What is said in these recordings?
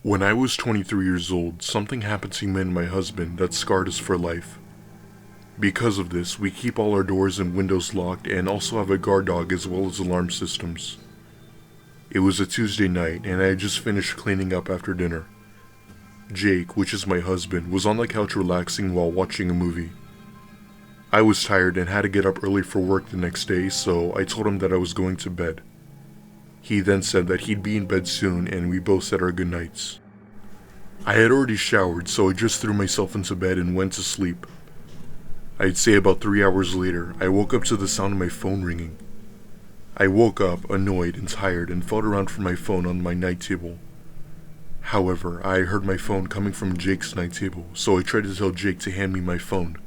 When I was 23 years old, something happened to me and my husband that scarred us for life. Because of this, we keep all our doors and windows locked and also have a guard dog as well as alarm systems. It was a Tuesday night and I had just finished cleaning up after dinner. Jake, which is my husband, was on the couch relaxing while watching a movie. I was tired and had to get up early for work the next day, so I told him that I was going to bed. He then said that he'd be in bed soon and we both said our goodnights. I had already showered, so I just threw myself into bed and went to sleep. I'd say about 3 hours later, I woke up to the sound of my phone ringing. I woke up, annoyed and tired, and felt around for my phone on my night table. However, I heard my phone coming from Jake's night table, so I tried to tell Jake to hand me my phone.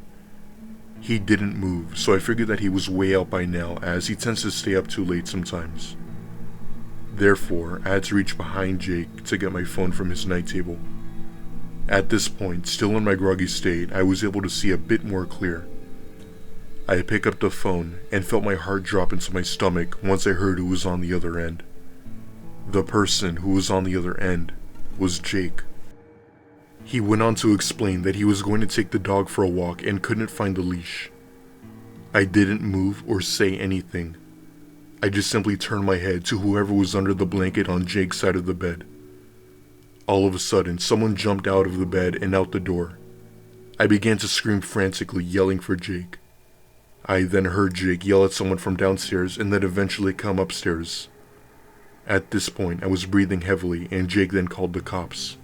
He didn't move, so I figured that he was way out by now, as he tends to stay up too late sometimes. Therefore, I had to reach behind Jake to get my phone from his night table. At this point, still in my groggy state, I was able to see a bit more clear. I picked up the phone and felt my heart drop into my stomach once I heard who was on the other end. The person who was on the other end was Jake. He went on to explain that he was going to take the dog for a walk and couldn't find the leash. I didn't move or say anything. I just simply turned my head to whoever was under the blanket on Jake's side of the bed. All of a sudden, someone jumped out of the bed and out the door. I began to scream frantically, yelling for Jake. I then heard Jake yell at someone from downstairs and then eventually come upstairs. At this point, I was breathing heavily and Jake then called the cops.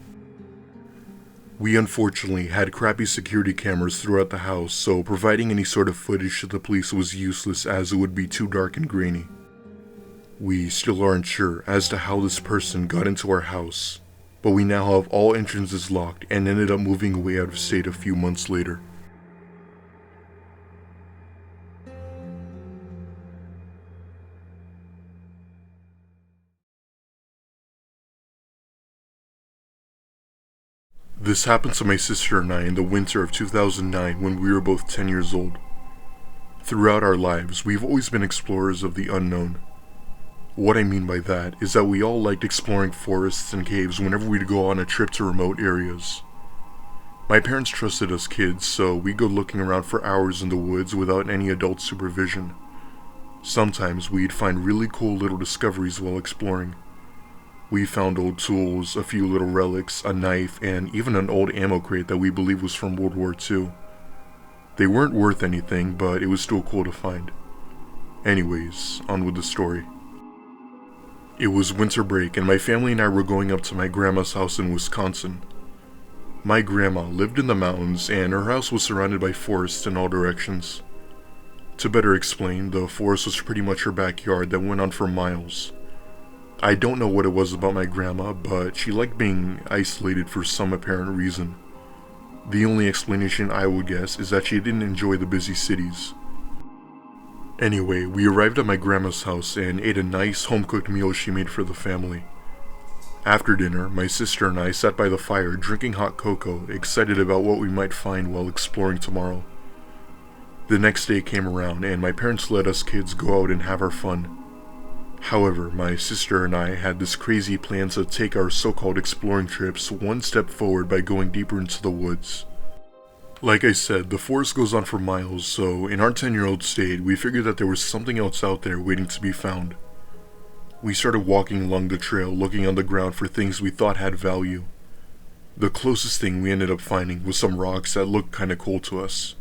We unfortunately had crappy security cameras throughout the house, so providing any sort of footage to the police was useless as it would be too dark and grainy. We still aren't sure as to how this person got into our house, but we now have all entrances locked and ended up moving away out of state a few months later. This happened to my sister and I in the winter of 2009 when we were both 10 years old. Throughout our lives, we've always been explorers of the unknown. What I mean by that is that we all liked exploring forests and caves whenever we'd go on a trip to remote areas. My parents trusted us kids, so we'd go looking around for hours in the woods without any adult supervision. Sometimes we'd find really cool little discoveries while exploring. We found old tools, a few little relics, a knife, and even an old ammo crate that we believed was from World War II. They weren't worth anything, but it was still cool to find. Anyways, on with the story. It was winter break and my family and I were going up to my grandma's house in Wisconsin. My grandma lived in the mountains and her house was surrounded by forests in all directions. To better explain, the forest was pretty much her backyard that went on for miles. I don't know what it was about my grandma, but she liked being isolated for some apparent reason. The only explanation I would guess is that she didn't enjoy the busy cities. Anyway, we arrived at my grandma's house and ate a nice home-cooked meal she made for the family. After dinner, my sister and I sat by the fire drinking hot cocoa, excited about what we might find while exploring tomorrow. The next day came around and my parents let us kids go out and have our fun. However, my sister and I had this crazy plan to take our so-called exploring trips one step forward by going deeper into the woods. Like I said, the forest goes on for miles, so in our 10-year-old state, we figured that there was something else out there waiting to be found. We started walking along the trail, looking on the ground for things we thought had value. The closest thing we ended up finding was some rocks that looked kinda cool to us.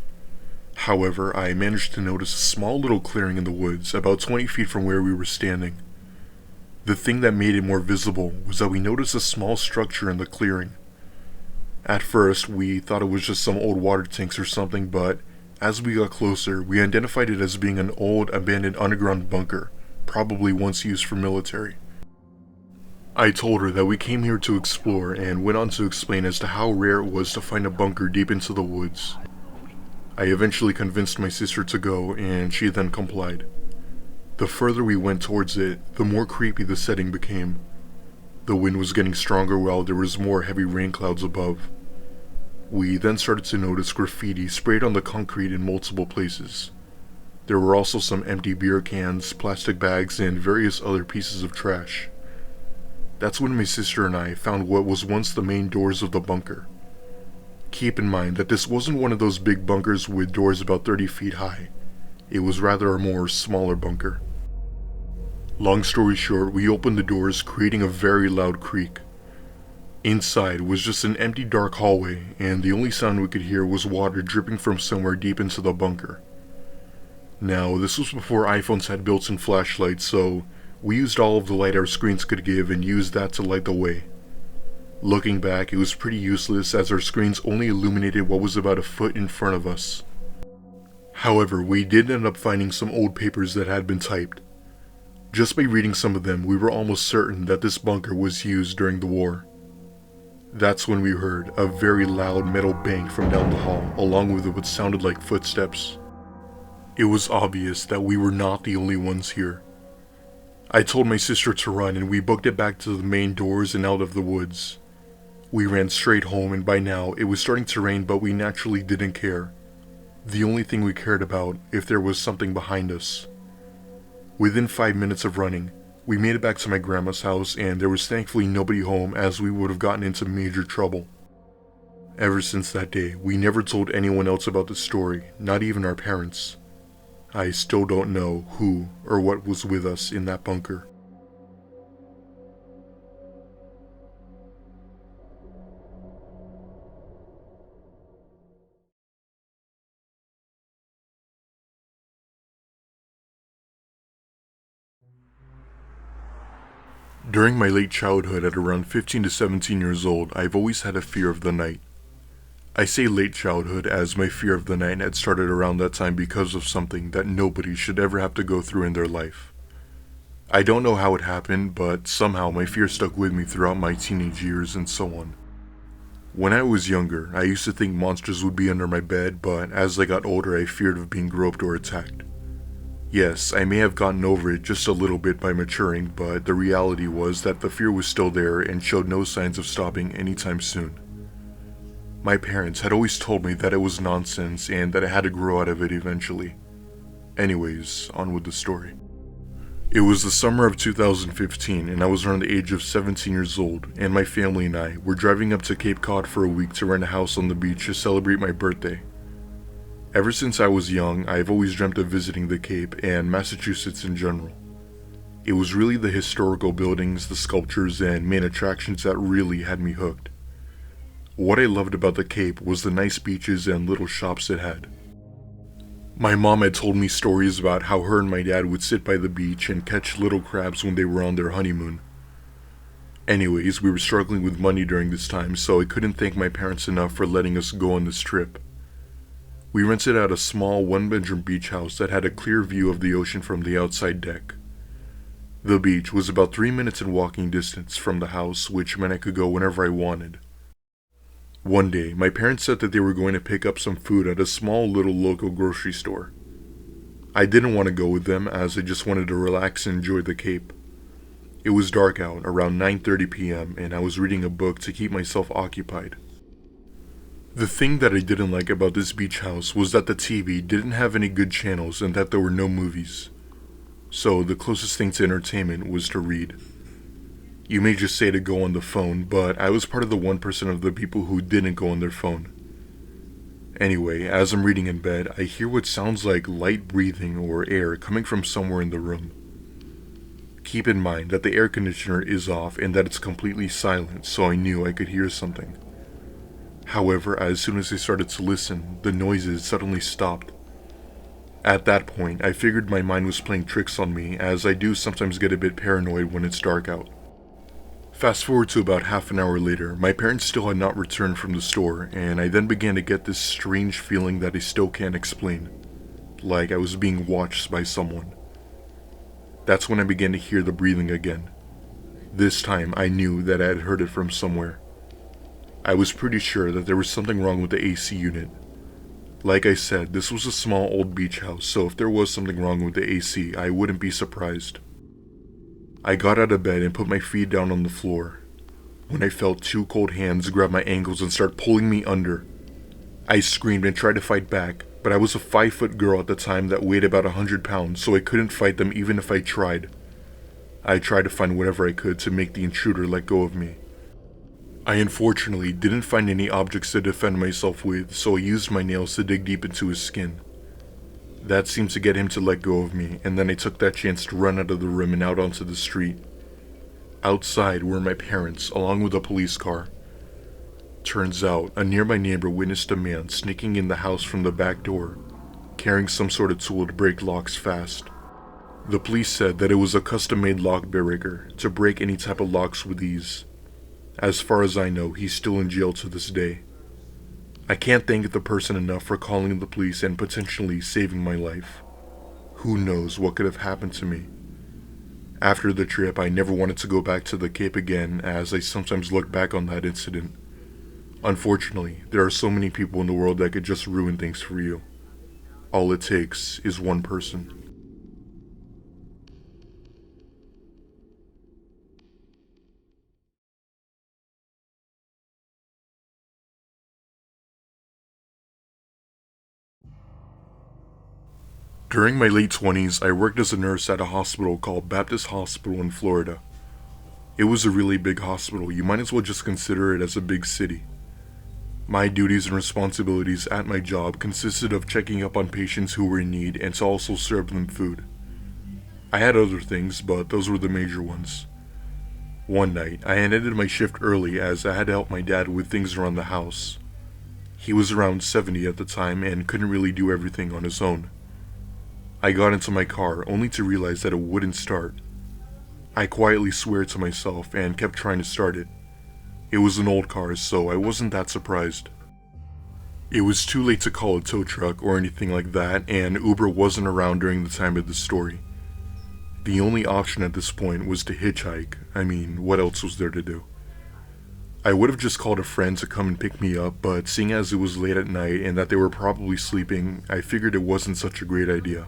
However, I managed to notice a small little clearing in the woods, about 20 feet from where we were standing. The thing that made it more visible was that we noticed a small structure in the clearing. At first, we thought it was just some old water tanks or something, but as we got closer, we identified it as being an old, abandoned underground bunker, probably once used for military. I told her that we came here to explore and went on to explain as to how rare it was to find a bunker deep into the woods. I eventually convinced my sister to go, and she then complied. The further we went towards it, the more creepy the setting became. The wind was getting stronger while there was more heavy rain clouds above. We then started to notice graffiti sprayed on the concrete in multiple places. There were also some empty beer cans, plastic bags, and various other pieces of trash. That's when my sister and I found what was once the main doors of the bunker. Keep in mind that this wasn't one of those big bunkers with doors about 30 feet high. It was rather a more smaller bunker. Long story short, we opened the doors, creating a very loud creak. Inside was just an empty dark hallway, and the only sound we could hear was water dripping from somewhere deep into the bunker. Now, this was before iPhones had built-in flashlights, so we used all of the light our screens could give and used that to light the way. Looking back, it was pretty useless as our screens only illuminated what was about a foot in front of us. However, we did end up finding some old papers that had been typed. Just by reading some of them, we were almost certain that this bunker was used during the war. That's when we heard a very loud metal bang from down the hall, along with what sounded like footsteps. It was obvious that we were not the only ones here. I told my sister to run, and we booked it back to the main doors and out of the woods. We ran straight home, and by now it was starting to rain, but we naturally didn't care. The only thing we cared about if there was something behind us. Within 5 minutes of running, we made it back to my grandma's house, and there was thankfully nobody home, as we would have gotten into major trouble. Ever since that day, we never told anyone else about the story, not even our parents. I still don't know who or what was with us in that bunker. During my late childhood at around 15 to 17 years old, I've always had a fear of the night. I say late childhood as my fear of the night had started around that time because of something that nobody should ever have to go through in their life. I don't know how it happened, but somehow my fear stuck with me throughout my teenage years and so on. When I was younger, I used to think monsters would be under my bed, but as I got older I feared of being groped or attacked. Yes, I may have gotten over it just a little bit by maturing, but the reality was that the fear was still there and showed no signs of stopping anytime soon. My parents had always told me that it was nonsense and that I had to grow out of it eventually. Anyways, on with the story. It was the summer of 2015 and I was around the age of 17 years old, and my family and I were driving up to Cape Cod for a week to rent a house on the beach to celebrate my birthday. Ever since I was young, I've always dreamt of visiting the Cape and Massachusetts in general. It was really the historical buildings, the sculptures, and main attractions that really had me hooked. What I loved about the Cape was the nice beaches and little shops it had. My mom had told me stories about how her and my dad would sit by the beach and catch little crabs when they were on their honeymoon. Anyways, we were struggling with money during this time, so I couldn't thank my parents enough for letting us go on this trip. We rented out a small one-bedroom beach house that had a clear view of the ocean from the outside deck. The beach was about 3 minutes in walking distance from the house, which meant I could go whenever I wanted. One day, my parents said that they were going to pick up some food at a small little local grocery store. I didn't want to go with them as I just wanted to relax and enjoy the Cape. It was dark out, around 9:30 p.m., and I was reading a book to keep myself occupied. The thing that I didn't like about this beach house was that the TV didn't have any good channels and that there were no movies. So the closest thing to entertainment was to read. You may just say to go on the phone, but I was part of the 1% of the people who didn't go on their phone. Anyway, as I'm reading in bed, I hear what sounds like light breathing or air coming from somewhere in the room. Keep in mind that the air conditioner is off and that it's completely silent, so I knew I could hear something. However, as soon as I started to listen, the noises suddenly stopped. At that point, I figured my mind was playing tricks on me, as I do sometimes get a bit paranoid when it's dark out. Fast forward to about half an hour later, my parents still had not returned from the store, and I then began to get this strange feeling that I still can't explain. Like I was being watched by someone. That's when I began to hear the breathing again. This time, I knew that I had heard it from somewhere. I was pretty sure that there was something wrong with the AC unit. Like I said, this was a small old beach house, so if there was something wrong with the AC, I wouldn't be surprised. I got out of bed and put my feet down on the floor, when I felt two cold hands grab my ankles and start pulling me under. I screamed and tried to fight back, but I was a 5-foot girl at the time that weighed about 100 pounds, so I couldn't fight them even if I tried. I tried to find whatever I could to make the intruder let go of me. I unfortunately didn't find any objects to defend myself with, so I used my nails to dig deep into his skin. That seemed to get him to let go of me, and then I took that chance to run out of the room and out onto the street. Outside were my parents, along with a police car. Turns out, a nearby neighbor witnessed a man sneaking in the house from the back door, carrying some sort of tool to break locks fast. The police said that it was a custom-made lock breaker to break any type of locks with ease. As far as I know, he's still in jail to this day. I can't thank the person enough for calling the police and potentially saving my life. Who knows what could have happened to me. After the trip, I never wanted to go back to the Cape again, as I sometimes look back on that incident. Unfortunately, there are so many people in the world that could just ruin things for you. All it takes is one person. During my late 20s, I worked as a nurse at a hospital called Baptist Hospital in Florida. It was a really big hospital. You might as well just consider it as a big city. My duties and responsibilities at my job consisted of checking up on patients who were in need and to also serve them food. I had other things, but those were the major ones. One night, I had ended my shift early as I had to help my dad with things around the house. He was around 70 at the time and couldn't really do everything on his own. I got into my car only to realize that it wouldn't start. I quietly swore to myself and kept trying to start it. It was an old car, so I wasn't that surprised. It was too late to call a tow truck or anything like that, and Uber wasn't around during the time of the story. The only option at this point was to hitchhike. I mean, what else was there to do? I would have just called a friend to come and pick me up, but seeing as it was late at night and that they were probably sleeping, I figured it wasn't such a great idea.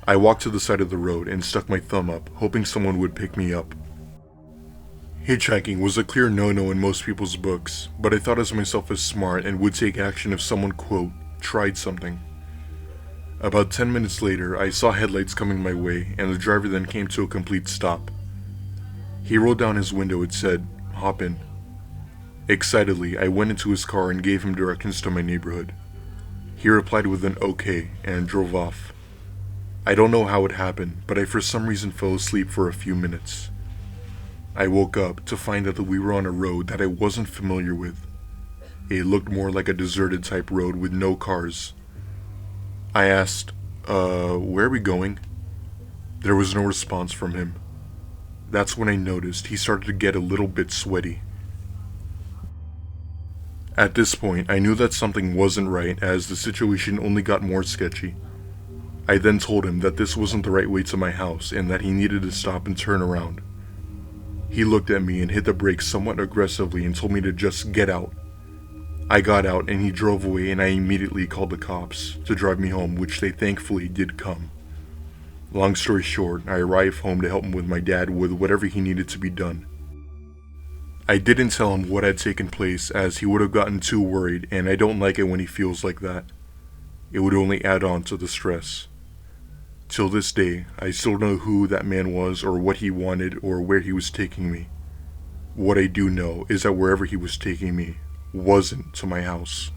I walked to the side of the road and stuck my thumb up, hoping someone would pick me up. Hitchhiking was a clear no-no in most people's books, but I thought of myself as smart and would take action if someone, quote, tried something. About 10 minutes later, I saw headlights coming my way, and the driver then came to a complete stop. He rolled down his window and said, "Hop in." Excitedly, I went into his car and gave him directions to my neighborhood. He replied with an okay and drove off. I don't know how it happened, but I for some reason fell asleep for a few minutes. I woke up to find that we were on a road that I wasn't familiar with. It looked more like a deserted type road with no cars. I asked, where are we going? There was no response from him. That's when I noticed he started to get a little bit sweaty. At this point, I knew that something wasn't right as the situation only got more sketchy. I then told him that this wasn't the right way to my house and that he needed to stop and turn around. He looked at me and hit the brakes somewhat aggressively and told me to just get out. I got out and he drove away, and I immediately called the cops to drive me home, which they thankfully did come. Long story short, I arrived home to help him with my dad with whatever he needed to be done. I didn't tell him what had taken place as he would have gotten too worried, and I don't like it when he feels like that. It would only add on to the stress. Till this day, I still don't know who that man was or what he wanted or where he was taking me. What I do know is that wherever he was taking me wasn't to my house.